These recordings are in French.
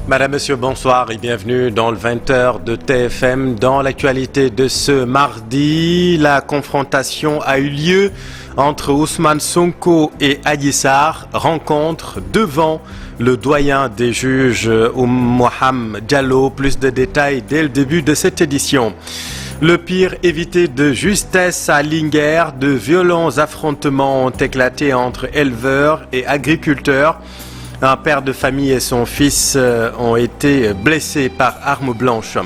Madame, Monsieur, bonsoir et bienvenue dans le 20h de TFM. Dans l'actualité de ce mardi, la confrontation a eu lieu entre Ousmane Sonko et Adji Sarr, rencontre devant le doyen des juges Mohamed Diallo. Plus de détails dès le début de cette édition. Le pire évité de justesse à Linguère, de violents affrontements ont éclaté entre éleveurs et agriculteurs. Un père de famille et son fils ont été blessés par arme blanche.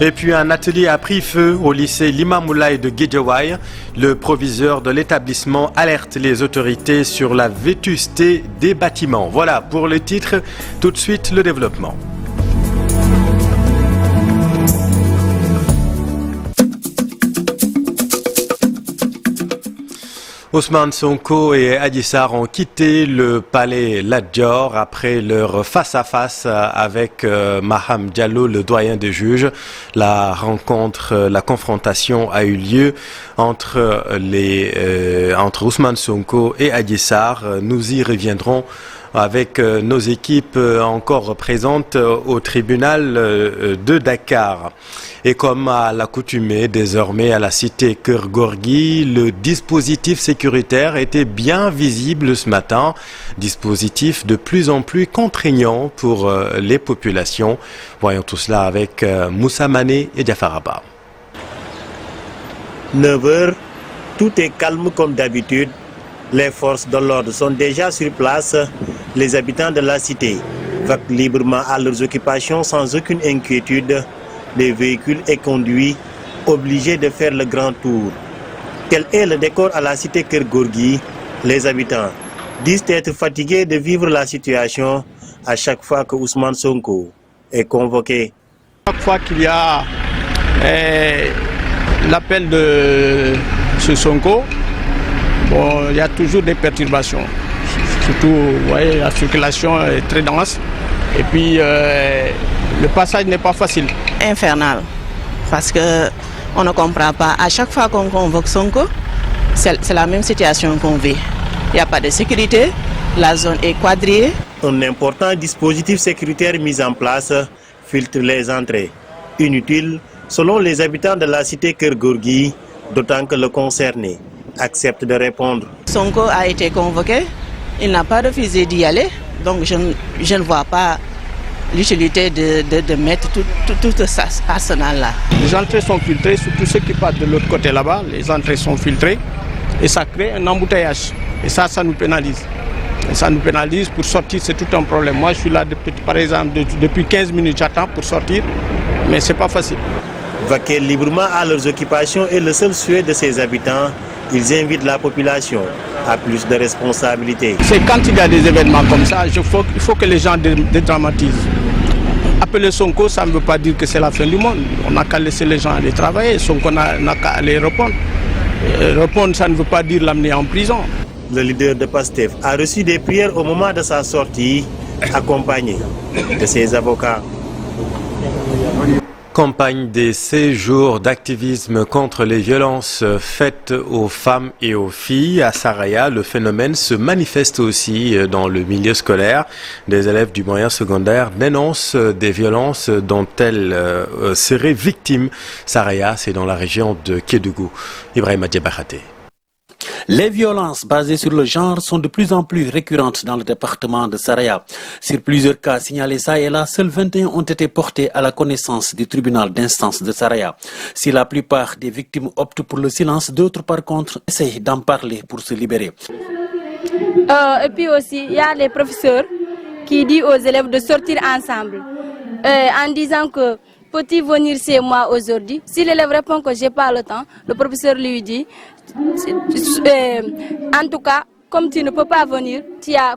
Et puis un atelier a pris feu au lycée Limamoulaye de Guédiawaye. Le proviseur de l'établissement alerte les autorités sur la vétusté des bâtiments. Voilà pour le titre. Tout de suite, le développement. Ousmane Sonko et Adji Sarr ont quitté le palais Lat Dior après leur face-à-face avec Maham Diallo, le doyen des juges. La confrontation a eu lieu entre Ousmane Sonko et Adji Sarr. Nous y reviendrons avec nos équipes encore présentes au tribunal de Dakar. Et comme à l'accoutumée, désormais à la cité Keur Gorgui, le dispositif sécuritaire était bien visible ce matin. Dispositif de plus en plus contraignant pour les populations. Voyons tout cela avec Moussa Mané et Diafaraba. 9h, tout est calme comme d'habitude. Les forces de l'ordre sont déjà sur place. Les habitants de la cité vaquent librement à leurs occupations sans aucune inquiétude. Les véhicules et conduits obligés de faire le grand tour. Tel est le décor à la cité Keur Gorgui. Les habitants disent être fatigués de vivre la situation à chaque fois que Ousmane Sonko est convoqué. Chaque fois qu'il y a l'appel de ce Sonko, il y a toujours des perturbations. Surtout, vous voyez, la circulation est très dense. Et puis, le passage n'est pas facile. Infernal. Parce qu'on ne comprend pas. À chaque fois qu'on convoque Sonko, c'est la même situation qu'on vit. Il n'y a pas de sécurité. La zone est quadrillée. Un important dispositif sécuritaire mis en place filtre les entrées. Inutile, selon les habitants de la cité Keur Gorgui, d'autant que le concerné accepte de répondre. Sonko a été convoqué. Il n'a pas refusé d'y aller. Donc je ne vois pas l'utilité de mettre tout ce arsenal-là. Les entrées sont filtrées, surtout ceux qui partent de l'autre côté là-bas. Les entrées sont filtrées et ça crée un embouteillage. Et ça nous pénalise. Et ça nous pénalise. Pour sortir, c'est tout un problème. Moi, je suis là, par exemple, depuis 15 minutes, j'attends pour sortir. Mais ce n'est pas facile. Vaquer librement à leurs occupations est le seul souhait de ces habitants. Ils invitent la population à plus de responsabilités. C'est quand il y a des événements comme ça, il faut que les gens dédramatisent. Appeler Sonko, ça ne veut pas dire que c'est la fin du monde. On n'a qu'à laisser les gens aller travailler. Sonko n'a qu'à aller répondre. Répondre, ça ne veut pas dire l'amener en prison. Le leader de PASTEF a reçu des prières au moment de sa sortie, accompagné de ses avocats. Campagne des 16 jours d'activisme contre les violences faites aux femmes et aux filles. À Saraya, le phénomène se manifeste aussi dans le milieu scolaire. Des élèves du moyen secondaire dénoncent des violences dont elles seraient victimes. Saraya, c'est dans la région de Kédougou. Ibrahima Diabakhate. Les violences basées sur le genre sont de plus en plus récurrentes dans le département de Saraya. Sur plusieurs cas signalés ça et là, seuls 21 ont été portés à la connaissance du tribunal d'instance de Saraya. Si la plupart des victimes optent pour le silence, d'autres par contre essayent d'en parler pour se libérer. Et puis aussi, il y a les professeurs qui disent aux élèves de sortir ensemble en disant que peux-tu venir chez moi aujourd'hui? Si l'élève répond que je n'ai pas le temps, le professeur lui dit en tout cas, comme tu ne peux pas venir,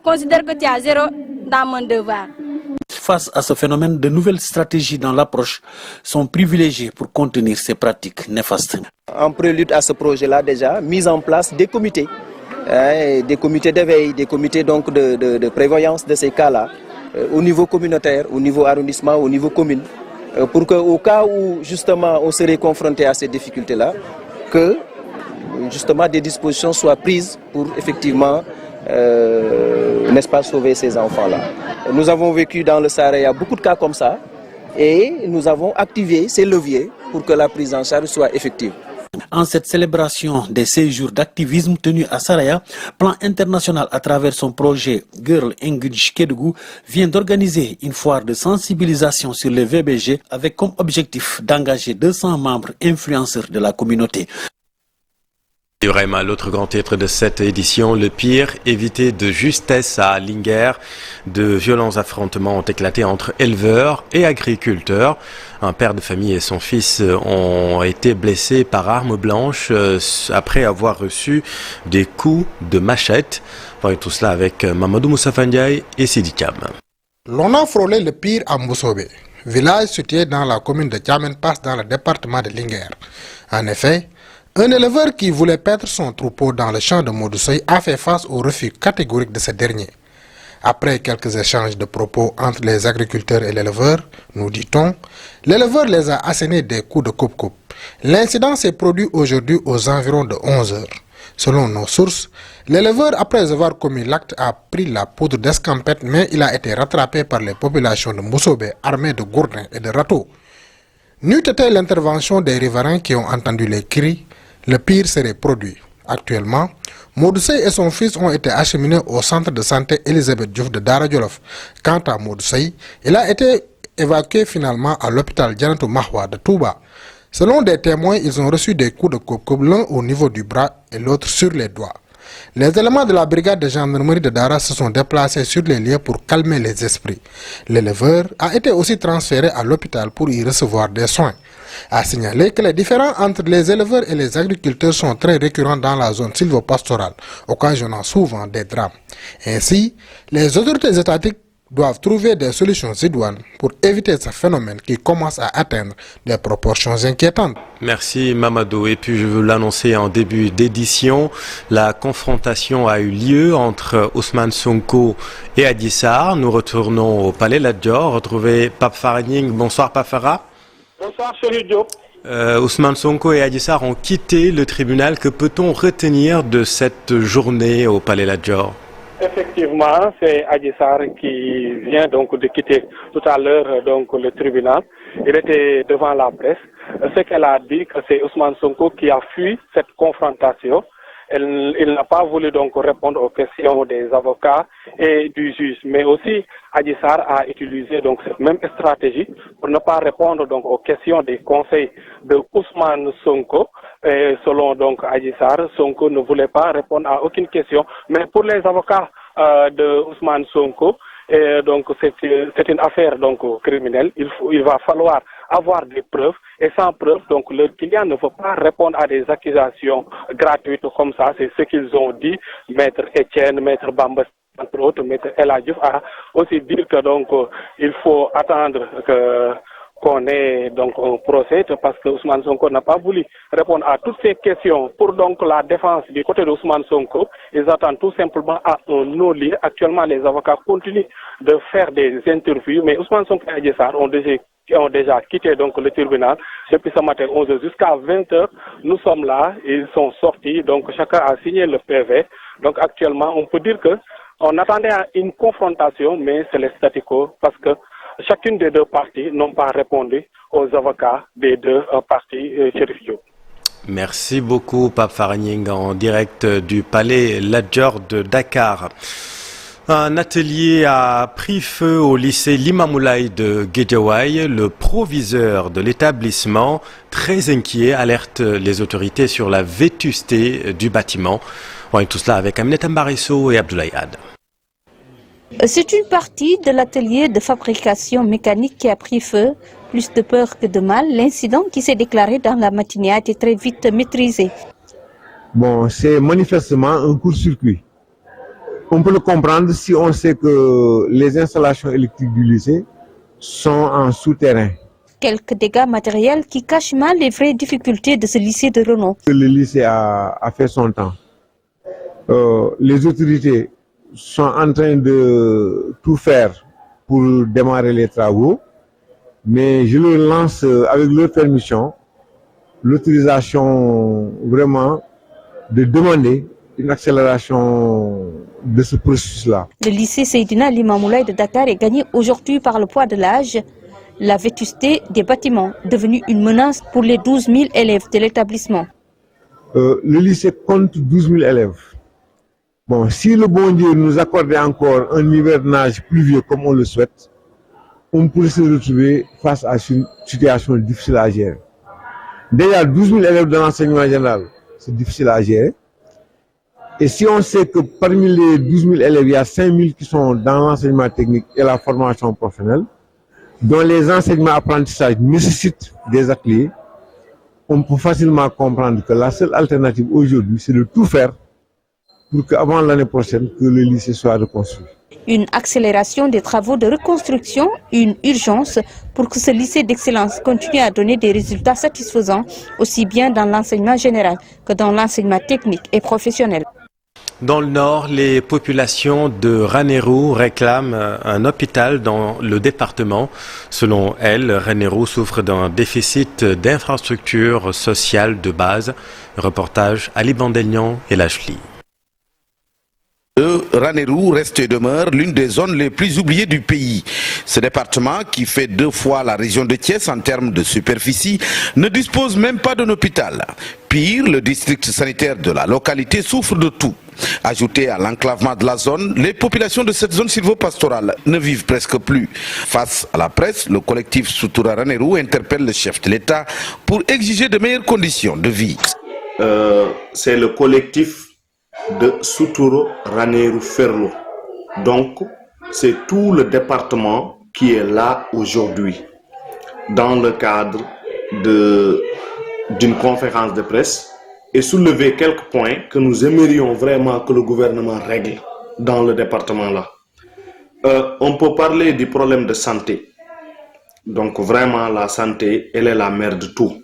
considère que tu as 0 dans mon devoir. Face à ce phénomène, de nouvelles stratégies dans l'approche sont privilégiées pour contenir ces pratiques néfastes. En prélude à ce projet-là, déjà, mise en place des comités d'éveil, des comités donc de prévoyance de ces cas-là, au niveau communautaire, au niveau arrondissement, au niveau commune, pour qu'au cas où justement on serait confronté à ces difficultés-là, que justement des dispositions soient prises pour effectivement, n'est-ce pas, sauver ces enfants-là. Nous avons vécu dans le Saraya beaucoup de cas comme ça et nous avons activé ces leviers pour que la prise en charge soit effective. En cette célébration des 16 jours d'activisme tenu à Saraya, Plan International à travers son projet Girl Engage Kédougou vient d'organiser une foire de sensibilisation sur les VBG avec comme objectif d'engager 200 membres influenceurs de la communauté. Vraiment, l'autre grand titre de cette édition, le pire, évité de justesse à Linguère. De violents affrontements ont éclaté entre éleveurs et agriculteurs. Un père de famille et son fils ont été blessés par arme blanche après avoir reçu des coups de machette. Voyons tout cela avec Mamadou Moussa Fandiaï et Sidi Thiam. L'on a frôlé le pire à Moussobé, village situé dans la commune de Djamen Pass dans le département de Linguère. En effet, un éleveur qui voulait paître son troupeau dans le champ de Modoussey a fait face au refus catégorique de ce dernier. Après quelques échanges de propos entre les agriculteurs et l'éleveur, nous dit-on, l'éleveur les a assénés des coups de coupe-coupe. L'incident s'est produit aujourd'hui aux environs de 11 heures. Selon nos sources, l'éleveur, après avoir commis l'acte, a pris la poudre d'escampette, mais il a été rattrapé par les populations de Moussobé armées de gourdins et de râteaux. N'eût été l'intervention des riverains qui ont entendu les cris, le pire serait produit. Actuellement, Modoussey et son fils ont été acheminés au centre de santé Elisabeth Diouf de Dara Djolof. Quant à Modoussey, il a été évacué finalement à l'hôpital Djanatou Mahwa de Touba. Selon des témoins, ils ont reçu des coups de coupe-coupe, l'un au niveau du bras et l'autre sur les doigts. Les éléments de la brigade de gendarmerie de Dara se sont déplacés sur les lieux pour calmer les esprits. L'éleveur a été aussi transféré à l'hôpital pour y recevoir des soins. A signaler que les différends entre les éleveurs et les agriculteurs sont très récurrents dans la zone sylvopastorale, occasionnant souvent des drames. Ainsi, les autorités étatiques doivent trouver des solutions idoines pour éviter ce phénomène qui commence à atteindre des proportions inquiétantes. Merci Mamadou. Et puis je veux l'annoncer en début d'édition, la confrontation a eu lieu entre Ousmane Sonko et Adji Sarr. Nous retournons au Palais Lat Dior, retrouver Pape Faragning. Bonsoir Pape Farah. Bonsoir Chéri Diop. Ousmane Sonko et Adji Sarr ont quitté le tribunal. Que peut-on retenir de cette journée au Palais Lat Dior? Effectivement, c'est Adji Sarr qui vient donc de quitter tout à l'heure donc le tribunal. Il était devant la presse. Ce qu'elle a dit, que c'est Ousmane Sonko qui a fui cette confrontation. Il n'a pas voulu donc répondre aux questions des avocats et du juge, mais aussi Adji Sarr a utilisé donc cette même stratégie pour ne pas répondre donc aux questions des conseils de Ousmane Sonko. Et selon donc Adji Sarr, Sonko ne voulait pas répondre à aucune question, mais pour les avocats de Ousmane Sonko, et donc c'est une affaire donc criminelle. Il va falloir avoir des preuves, et sans preuve, donc le client ne veut pas répondre à des accusations gratuites comme ça. C'est ce qu'ils ont dit. Maître Etienne, Maître Bamba, entre autres, Maître El Hadjouf a aussi dit que donc il faut attendre qu'on ait donc un procès, parce que Ousmane Sonko n'a pas voulu répondre à toutes ces questions. Pour donc la défense du côté de Ousmane Sonko, ils attendent tout simplement à un non-lieu. Actuellement, les avocats continuent de faire des interviews, mais Ousmane Sonko et Adji Sarr ont déjà quitté donc le tribunal depuis ce matin 11h jusqu'à 20h. Nous sommes là, ils sont sortis, donc chacun a signé le PV. Donc actuellement, on peut dire que on attendait à une confrontation, mais c'est le statu quo, parce que chacune des deux parties n'ont pas répondu aux avocats des deux parties, Chérif Diop. Merci beaucoup Pape Faragning en direct du Palais Lat Dior de Dakar. Un atelier a pris feu au lycée Limamoulaye de Guédiawaye. Le proviseur de l'établissement, très inquiet, alerte les autorités sur la vétusté du bâtiment. On voit tout cela avec Aminata Mbarisso et Abdoulaye Had. C'est une partie de l'atelier de fabrication mécanique qui a pris feu. Plus de peur que de mal, l'incident qui s'est déclaré dans la matinée a été très vite maîtrisé. Bon, c'est manifestement un court-circuit. On peut le comprendre si on sait que les installations électriques du lycée sont en souterrain. Quelques dégâts matériels qui cachent mal les vraies difficultés de ce lycée de renom. Le lycée a fait son temps. Les autorités sont en train de tout faire pour démarrer les travaux, mais je leur lance avec leur permission l'autorisation vraiment de demander une accélération de ce processus-là. Le lycée Seydina Limamoulaye de Dakar est gagné aujourd'hui par le poids de l'âge, la vétusté des bâtiments, devenue une menace pour les 12 000 élèves de l'établissement. Le lycée compte 12 000 élèves. Bon, si le bon Dieu nous accordait encore un hivernage pluvieux comme on le souhaite, on pourrait se retrouver face à une situation difficile à gérer. Déjà, 12 000 élèves de l'enseignement général, c'est difficile à gérer. Et si on sait que parmi les 12 000 élèves, il y a 5 000 qui sont dans l'enseignement technique et la formation professionnelle, dont les enseignements apprentissages nécessitent des ateliers, on peut facilement comprendre que la seule alternative aujourd'hui, c'est de tout faire pour qu'avant l'année prochaine, que le lycée soit reconstruit. Une accélération des travaux de reconstruction, une urgence pour que ce lycée d'excellence continue à donner des résultats satisfaisants, aussi bien dans l'enseignement général que dans l'enseignement technique et professionnel. Dans le nord, les populations de Ranérou réclament un hôpital dans le département. Selon elles, Ranérou souffre d'un déficit d'infrastructures sociales de base. Reportage Ali Bandelnian et Lachli. Ranérou reste et demeure l'une des zones les plus oubliées du pays. Ce département, qui fait 2 fois la région de Thiès en termes de superficie, ne dispose même pas d'un hôpital. Pire, le district sanitaire de la localité souffre de tout. Ajouté à l'enclavement de la zone, les populations de cette zone sylvo-pastorale ne vivent presque plus. Face à la presse, le collectif Soutoura Ranérou interpelle le chef de l'État pour exiger de meilleures conditions de vie. C'est le collectif de Soutoura Ranérou Ferlo. Donc, c'est tout le département qui est là aujourd'hui dans le cadre d'une conférence de presse et soulever quelques points que nous aimerions vraiment que le gouvernement règle dans le département-là. On peut parler du problème de santé. Donc vraiment, la santé, elle est la mère de tout.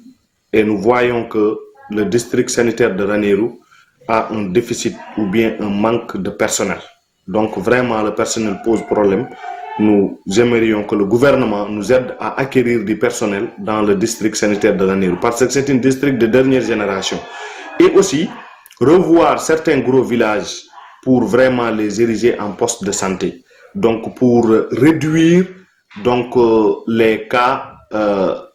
Et nous voyons que le district sanitaire de Ranérou a un déficit ou bien un manque de personnel. Donc vraiment, le personnel pose problème. Nous aimerions que le gouvernement nous aide à acquérir du personnel dans le district sanitaire de Ranérou, parce que c'est un district de dernière génération. Et aussi, revoir certains gros villages pour vraiment les ériger en poste de santé. Donc, pour réduire les cas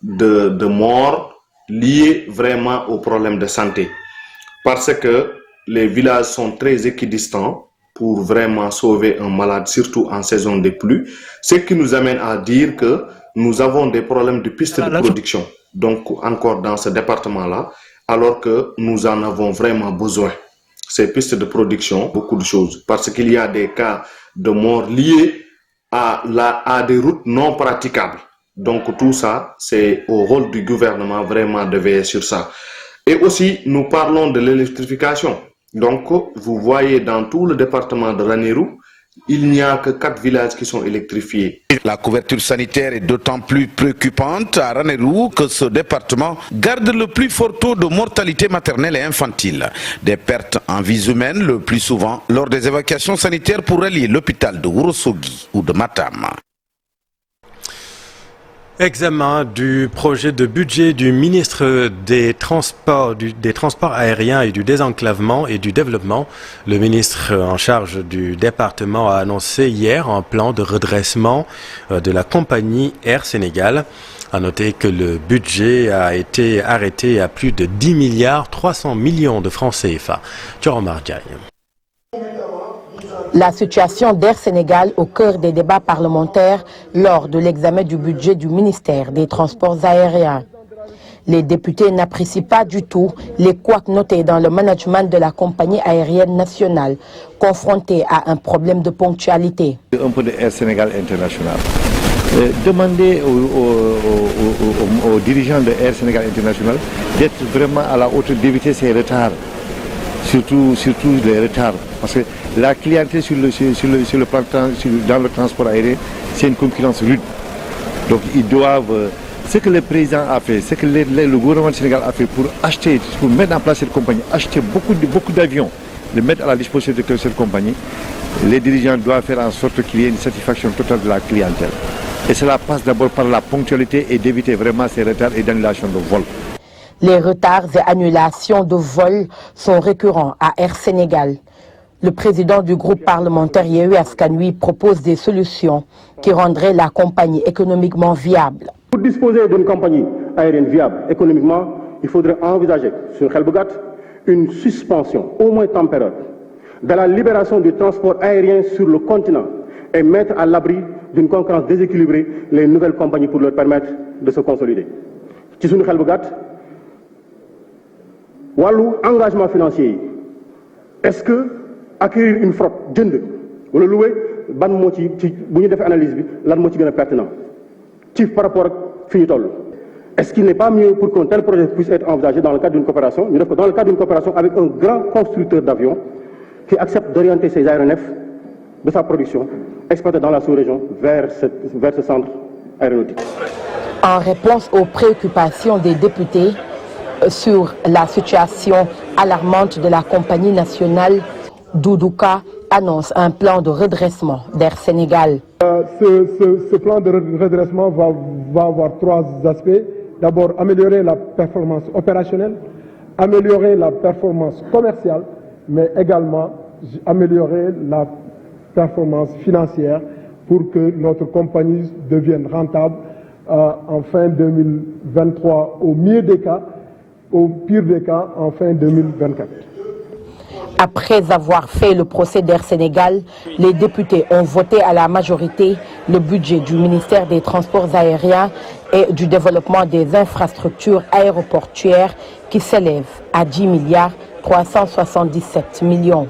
de mort liés vraiment aux problèmes de santé. Parce que les villages sont très équidistants pour vraiment sauver un malade, surtout en saison des pluies. Ce qui nous amène à dire que nous avons des problèmes de pistes de production. Donc, encore dans ce département-là, alors que nous en avons vraiment besoin. Ces pistes de production, beaucoup de choses. Parce qu'il y a des cas de mort liés à des routes non praticables. Donc tout ça, c'est au rôle du gouvernement vraiment de veiller sur ça. Et aussi, nous parlons de l'électrification. Donc, vous voyez dans tout le département de Ranérou, il n'y a que 4 villages qui sont électrifiés. La couverture sanitaire est d'autant plus préoccupante à Ranérou que ce département garde le plus fort taux de mortalité maternelle et infantile. Des pertes en vies humaines le plus souvent lors des évacuations sanitaires pour relier l'hôpital de Ourossogui ou de Matam. Examen du projet de budget du ministre des Transports aériens et du désenclavement et du développement. Le ministre en charge du département a annoncé hier un plan de redressement de la compagnie Air Sénégal. À noter que le budget a été arrêté à plus de 10 milliards 300 millions de francs CFA. Thioro Mardiaye. La situation d'Air Sénégal au cœur des débats parlementaires lors de l'examen du budget du ministère des Transports aériens. Les députés n'apprécient pas du tout les couacs notés dans le management de la compagnie aérienne nationale, confrontée à un problème de ponctualité. Un peu de Air Sénégal International. Demander aux dirigeants de Air Sénégal International d'être vraiment à la hauteur d'éviter ces retards. Surtout les retards, parce que la clientèle dans le transport aérien, c'est une concurrence rude. Donc ils doivent, ce que le président a fait, ce que le gouvernement du Sénégal a fait pour mettre en place cette compagnie, acheter beaucoup d'avions, les mettre à la disposition de cette compagnie, les dirigeants doivent faire en sorte qu'il y ait une satisfaction totale de la clientèle. Et cela passe d'abord par la ponctualité et d'éviter vraiment ces retards et d'annulation de vol. Les retards et annulations de vols sont récurrents à Air Sénégal. Le président du groupe parlementaire Yewwi Askan Wi propose des solutions qui rendraient la compagnie économiquement viable. Pour disposer d'une compagnie aérienne viable économiquement, il faudrait envisager sur Xel bu Gàtt une suspension, au moins temporaire, de la libération du transport aérien sur le continent et mettre à l'abri d'une concurrence déséquilibrée les nouvelles compagnies pour leur permettre de se consolider. Ci suñu Xel bu Gàtt wàllu engagement financier, est-ce que acquérir une flotte jënd wala louer ban moo ci bu ñu defee analyse bi lan moo ci gën a pertinent ci par rapport ak fi ñu toll. Est-ce qu'il n'est pas mieux pour qu'un tel projet puisse être envisagé dans le cadre d'une coopération, ñu def ko dans le cadre d'une coopération avec un grand constructeur d'avions qui accepte d'orienter ses aéronefs de sa production exploitée dans la sous-région vers ce centre aéronautique. En réponse aux préoccupations des députés sur la situation alarmante de la compagnie nationale, Doudou Ka annonce un plan de redressement d'Air Sénégal. Ce plan de redressement va avoir trois aspects. D'abord, améliorer la performance opérationnelle, améliorer la performance commerciale, mais également améliorer la performance financière pour que notre compagnie devienne rentable en fin 2023 au mieux des cas, au pire des cas en fin 2024. Après avoir fait le procès d'Air Sénégal, les députés ont voté à la majorité le budget du ministère des Transports aériens et du développement des infrastructures aéroportuaires qui s'élève à 10 milliards 377 millions.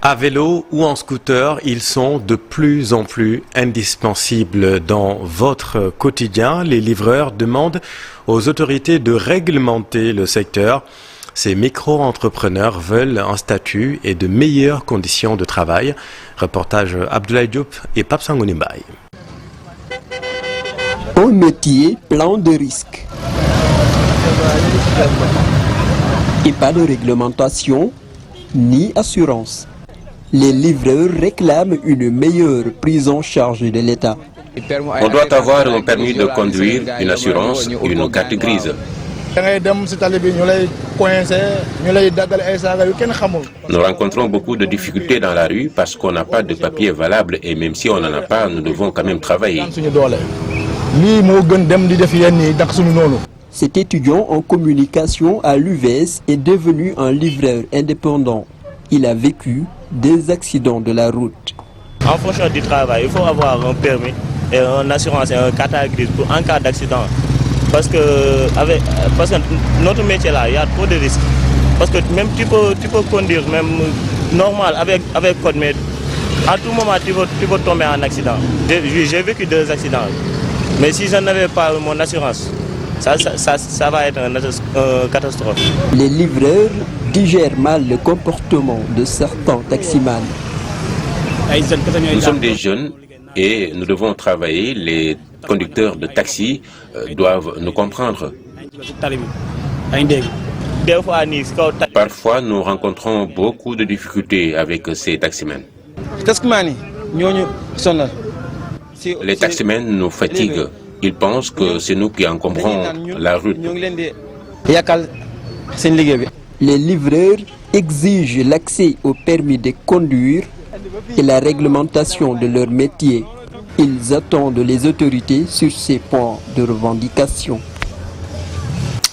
À vélo ou en scooter, ils sont de plus en plus indispensables dans votre quotidien. Les livreurs demandent aux autorités de réglementer le secteur. Ces micro-entrepreneurs veulent un statut et de meilleures conditions de travail. Reportage Abdoulaye Diop et Pape Sangouni Mbaye. Un métier plein de risques. Et pas de réglementation ni assurance. Les livreurs réclament une meilleure prise en charge de l'État. On doit avoir un permis de conduire, une assurance, une carte grise. Nous rencontrons beaucoup de difficultés dans la rue parce qu'on n'a pas de papier valable et même si on n'en a pas, nous devons quand même travailler. Cet étudiant en communication à l'UVS est devenu un livreur indépendant. Il a vécu des accidents de la route. En fonction du travail, il faut avoir un permis et une assurance et un carte grise pour en cas d'accident. Parce que notre métier là, il y a trop de risques. Parce que même tu peux conduire même normal avec code, mais à tout moment tu peux tomber en accident. J'ai vécu 2 accidents. Mais si je n'avais pas mon assurance, ça va être une catastrophe. Les livreurs digèrent mal le comportement de certains taximans. Nous sommes des jeunes et nous devons travailler. Les conducteurs de taxi doivent nous comprendre. Parfois, nous rencontrons beaucoup de difficultés avec ces taximens. Les taximens nous fatiguent. Ils pensent que c'est nous qui encombrons la route. Les livreurs exigent l'accès au permis de conduire et la réglementation de leur métier. Ils attendent les autorités sur ces points de revendication.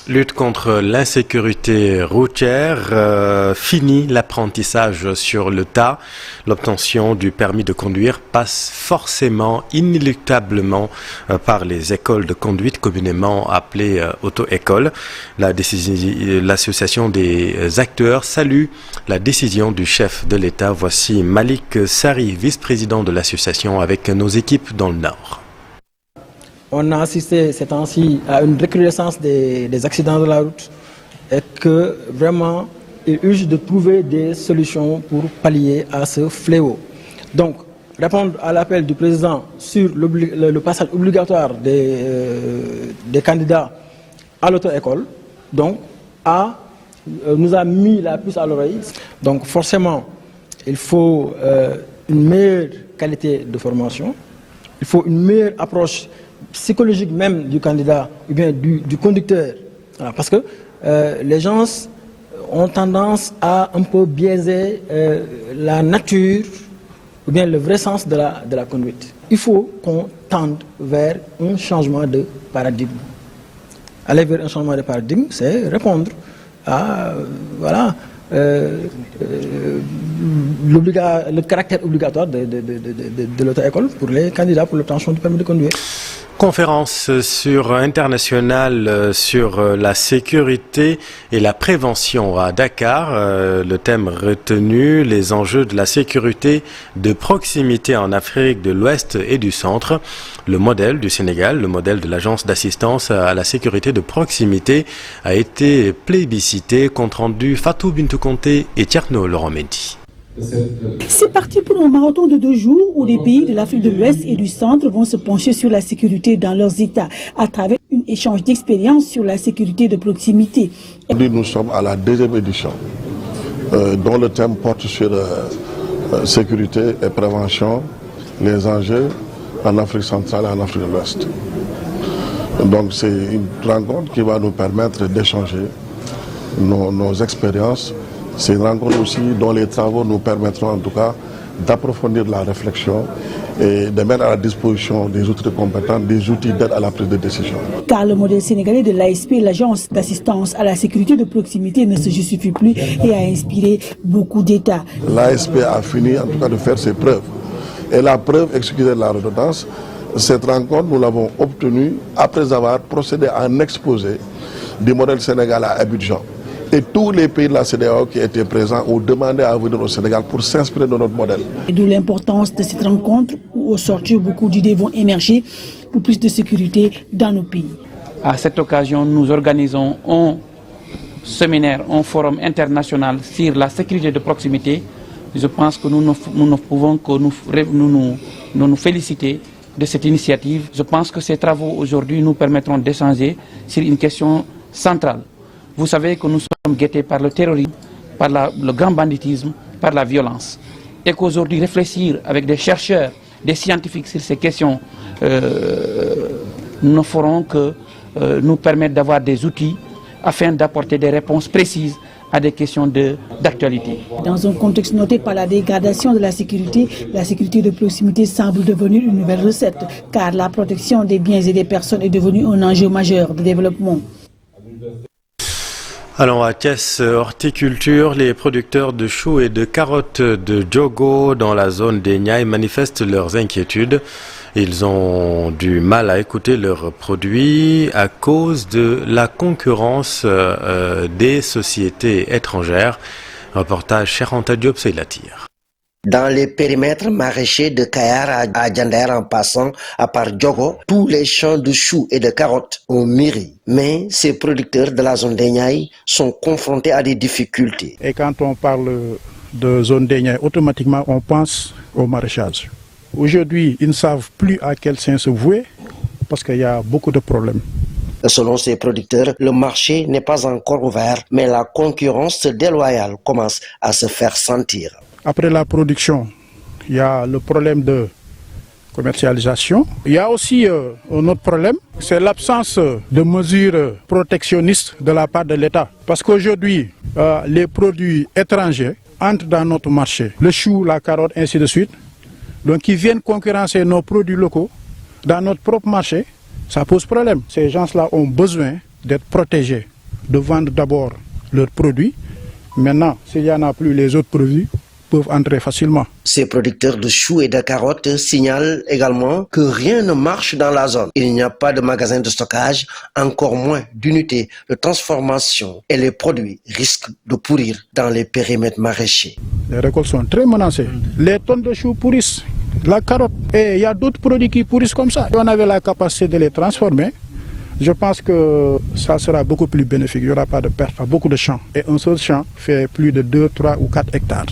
Lutte contre l'insécurité routière, fini l'apprentissage sur le tas. L'obtention du permis de conduire passe forcément, inéluctablement par les écoles de conduite communément appelées auto-écoles. L'association des acteurs salue la décision du chef de l'État. Voici Malik Sari, vice-président de l'association avec nos équipes dans le Nord. On a assisté ces temps-ci à une recrudescence des accidents de la route et que vraiment il urge de trouver des solutions pour pallier à ce fléau. Donc, répondre à l'appel du président sur le passage obligatoire des candidats à l'auto-école, donc nous a mis la puce à l'oreille. Donc forcément, il faut une meilleure qualité de formation, il faut une meilleure approche psychologique même du candidat ou bien du conducteur Voilà, parce que les gens ont tendance à un peu biaiser la nature ou bien le vrai sens de la conduite. Il faut qu'on tende vers un changement de paradigme. Aller vers un changement de paradigme, c'est répondre à le caractère obligatoire de l'auto-école pour les candidats pour l'obtention du permis de conduire. Conférence internationale sur la sécurité et la prévention à Dakar. Le thème retenu, les enjeux de la sécurité de proximité en Afrique de l'Ouest et du Centre. Le modèle du Sénégal, le modèle de l'Agence d'assistance à la sécurité de proximité a été plébiscité. Compte rendu Fatou Bintou Conté et Tierno Laurent Mendy. C'est parti pour un marathon de 2 jours où les pays de l'Afrique de l'Ouest et du Centre vont se pencher sur la sécurité dans leurs États à travers un échange d'expériences sur la sécurité de proximité. Aujourd'hui, nous sommes à la 2e édition dont le thème porte sur sécurité et prévention, les enjeux en Afrique centrale et en Afrique de l'Ouest. Donc c'est une rencontre qui va nous permettre d'échanger nos expériences. C'est une rencontre aussi dont les travaux nous permettront en tout cas d'approfondir la réflexion et de mettre à la disposition des autres compétents des outils d'aide à la prise de décision. Car le modèle sénégalais de l'ASP, l'Agence d'assistance à la sécurité de proximité, ne se justifie plus et a inspiré beaucoup d'États. L'ASP a fini en tout cas de faire ses preuves. Et la preuve, excusez la redondance, cette rencontre nous l'avons obtenue après avoir procédé à un exposé du modèle sénégalais à Abidjan. Et tous les pays de la CEDEAO qui étaient présents ont demandé à venir au Sénégal pour s'inspirer de notre modèle. D'où l'importance de cette rencontre où au sortir beaucoup d'idées vont émerger pour plus de sécurité dans nos pays. À cette occasion, nous organisons un séminaire, un forum international sur la sécurité de proximité. Je pense que nous ne pouvons que nous féliciter de cette initiative. Je pense que ces travaux aujourd'hui nous permettront d'échanger sur une question centrale. Vous savez que nous sommes guettés par le terrorisme, par le grand banditisme, par la violence. Et qu'aujourd'hui, réfléchir avec des chercheurs, des scientifiques sur ces questions ne feront que nous permettre d'avoir des outils afin d'apporter des réponses précises à des questions d'actualité. Dans un contexte noté par la dégradation de la sécurité de proximité semble devenir une nouvelle recette, car la protection des biens et des personnes est devenue un enjeu majeur de développement. Allons à Thiès horticulture, les producteurs de choux et de carottes de Diogo dans la zone des Niayes manifestent leurs inquiétudes. Ils ont du mal à écouter leurs produits à cause de la concurrence des sociétés étrangères. Reportage Cheranta Diop Seylatir. Dans les périmètres maraîchers de Kayar à Diender en passant, à part Diogo, tous les champs de choux et de carottes ont mûri. Mais ces producteurs de la zone des Niayes sont confrontés à des difficultés. Et quand on parle de zone des Niayes, automatiquement on pense au maraîchage. Aujourd'hui, ils ne savent plus à quel sein se vouer parce qu'il y a beaucoup de problèmes. Selon ces producteurs, le marché n'est pas encore ouvert, mais la concurrence déloyale commence à se faire sentir. Après la production, il y a le problème de commercialisation. Il y a aussi un autre problème, c'est l'absence de mesures protectionnistes de la part de l'État. Parce qu'aujourd'hui, les produits étrangers entrent dans notre marché. Le chou, la carotte, ainsi de suite. Donc ils viennent concurrencer nos produits locaux dans notre propre marché. Ça pose problème. Ces gens-là ont besoin d'être protégés, de vendre d'abord leurs produits. Maintenant, s'il n'y en a plus, les autres produits peuvent entrer facilement. Ces producteurs de choux et de carottes signalent également que rien ne marche dans la zone. Il n'y a pas de magasin de stockage, encore moins d'unités de transformation et les produits risquent de pourrir dans les périmètres maraîchers. Les récoltes sont très menacées. Les tonnes de choux pourrissent, la carotte, et il y a d'autres produits qui pourrissent comme ça. Si on avait la capacité de les transformer, je pense que ça sera beaucoup plus bénéfique. Il n'y aura pas de perte à beaucoup de champs. Et un seul champ fait plus de 2, 3 ou 4 hectares.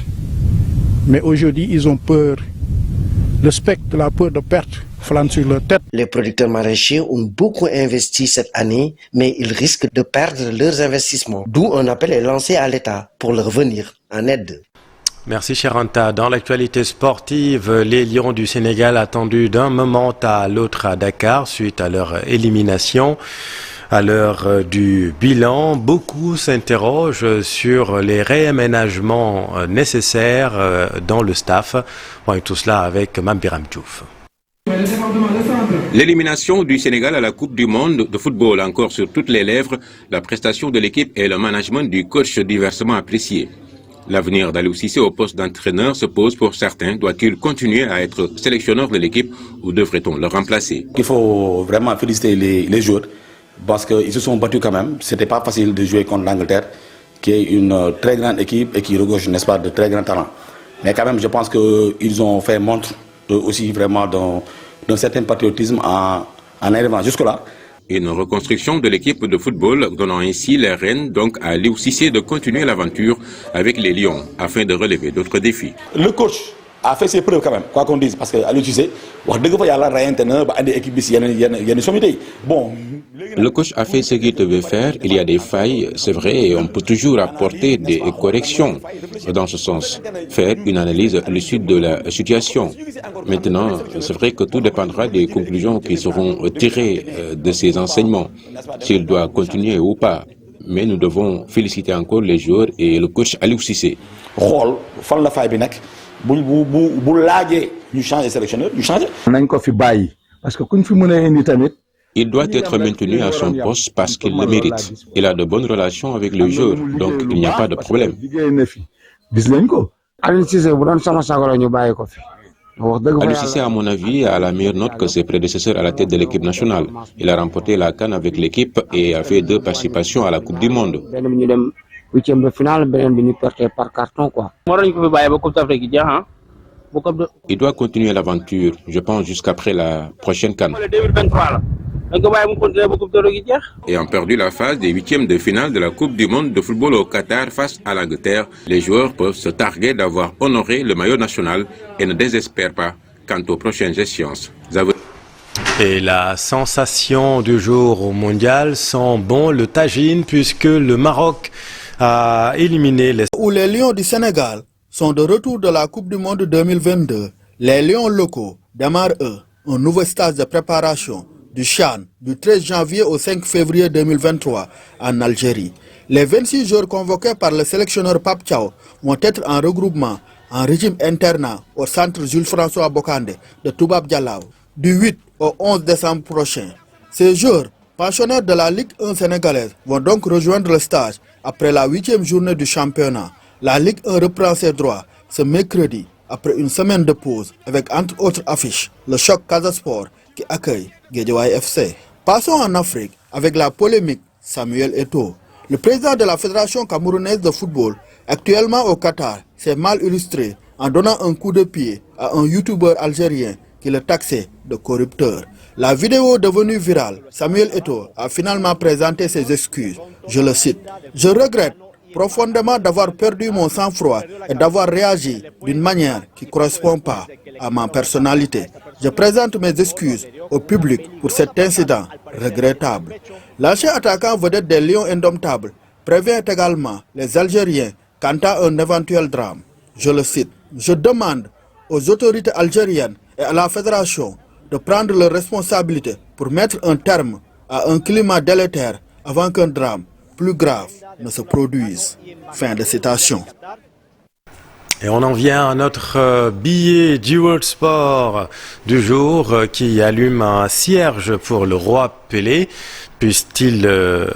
Mais aujourd'hui, ils ont peur. Le spectre, la peur de perte flâne sur leur tête. Les producteurs maraîchers ont beaucoup investi cette année, mais ils risquent de perdre leurs investissements. D'où un appel est lancé à l'État pour leur venir en aide. Merci Cheranta. Dans l'actualité sportive, les Lions du Sénégal attendus d'un moment à l'autre à Dakar suite à leur élimination. À l'heure du bilan, beaucoup s'interrogent sur les réaménagements nécessaires dans le staff. Et tout cela avec Mambiram Diouf. L'élimination du Sénégal à la Coupe du Monde de football encore sur toutes les lèvres, la prestation de l'équipe et le management du coach diversement appréciés. L'avenir d'Aliou Cissé au poste d'entraîneur se pose pour certains. Doit-il continuer à être sélectionneur de l'équipe ou devrait-on le remplacer? Il faut vraiment féliciter les joueurs parce qu'ils se sont battus quand même. C'était pas facile de jouer contre l'Angleterre, qui est une très grande équipe et qui regorge, n'est-ce pas, de très grands talents. Mais quand même, je pense qu'ils ont fait montre aussi vraiment d'un certain patriotisme en arrivant jusque-là. Une reconstruction de l'équipe de football donnant ainsi les rênes donc à Aliou Cissé de continuer l'aventure avec les Lions afin de relever d'autres défis. Le coach a fait ses preuves quand même, quoi qu'on dise, parce que Aliou Cissé, le coach a fait ce qu'il devait faire. Il y a des failles, c'est vrai, et on peut toujours apporter des corrections dans ce sens, faire une analyse lucide de la situation. Maintenant, c'est vrai que tout dépendra des conclusions qui seront tirées de ces enseignements, s'il doit continuer ou pas. Mais nous devons féliciter encore les joueurs et le coach Aliou Cissé. Il doit être maintenu à son poste parce qu'il le mérite. Il a de bonnes relations avec les joueurs, donc il n'y a pas de problème. Aliou Cissé, à mon avis, a la meilleure note que ses prédécesseurs à la tête de l'équipe nationale. Il a remporté la CAN avec l'équipe et a fait 2 participations à la Coupe du Monde. Il doit continuer l'aventure, je pense, jusqu'après la prochaine CAN. Ayant perdu la phase des 8e de finale de la Coupe du Monde de football au Qatar face à l'Angleterre, les joueurs peuvent se targuer d'avoir honoré le maillot national et ne désespèrent pas quant aux prochaines échéances. Et la sensation du jour au mondial sent bon le tagine puisque le Maroc a éliminé les... Où les Lions du Sénégal sont de retour de la Coupe du Monde 2022, les Lions locaux démarrent un nouveau stage de préparation du CHAN du 13 janvier au 5 février 2023 en Algérie. Les 26 joueurs convoqués par le sélectionneur Pape Thiaw vont être en regroupement en régime internat au centre Jules François Bocandé de Toubab Dialaw du 8 au 11 décembre prochain. Ces joueurs, pensionnaires de la Ligue 1 sénégalaise, vont donc rejoindre le stage après la 8e journée du championnat. La Ligue 1 reprend ses droits ce mercredi après une semaine de pause avec entre autres affiches le Choc Casa Sport qui accueille Guédiawaye FC. Passons en Afrique avec la polémique Samuel Eto'o. Le président de la Fédération camerounaise de football, actuellement au Qatar, s'est mal illustré en donnant un coup de pied à un youtubeur algérien qui le taxait de corrupteur. La vidéo devenue virale, Samuel Eto'o a finalement présenté ses excuses. Je le cite. « Je regrette profondément d'avoir perdu mon sang-froid et d'avoir réagi d'une manière qui ne correspond pas à ma personnalité. Je présente mes excuses au public pour cet incident regrettable. » L'ancien attaquant vedette des Lions indomptables prévient également les Algériens quant à un éventuel drame. Je le cite. « Je demande aux autorités algériennes et à la fédération de prendre leurs responsabilités pour mettre un terme à un climat délétère avant qu'un drame plus grave ne se produise. » Fin de citation. Et on en vient à notre billet du World Sport du jour qui allume un cierge pour le roi Pelé. Puisse-t-il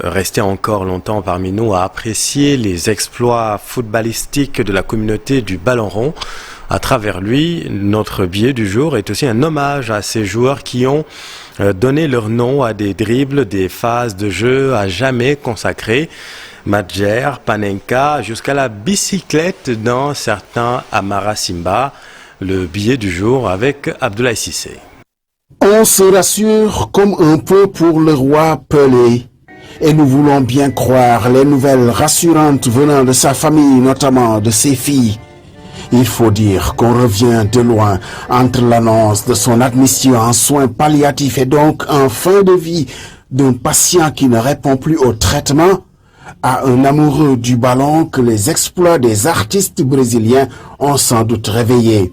rester encore longtemps parmi nous à apprécier les exploits footballistiques de la communauté du ballon rond. À travers lui, notre billet du jour est aussi un hommage à ces joueurs qui ont donné leur nom à des dribbles, des phases de jeu à jamais consacrées. Madjer, Panenka, jusqu'à la bicyclette dans certains Amara Simba. Le billet du jour avec Abdoulaye Cissé. On se rassure comme un peu pour le roi Pelé. Et nous voulons bien croire les nouvelles rassurantes venant de sa famille, notamment de ses filles. Il faut dire qu'on revient de loin entre l'annonce de son admission en soins palliatifs et donc en fin de vie d'un patient qui ne répond plus au traitement à un amoureux du ballon que les exploits des artistes brésiliens ont sans doute réveillé.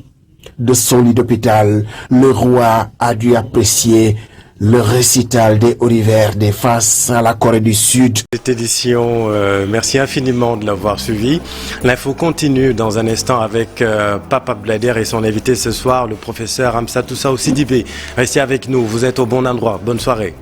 De son lit d'hôpital, le roi a dû apprécier le récital des Hauts-Riverdés face à la Corée du Sud. Cette édition, merci infiniment de l'avoir suivi. L'info continue dans un instant avec Papa Blader et son invité ce soir, le professeur Amsatou Sidibé. Restez avec nous, vous êtes au bon endroit. Bonne soirée.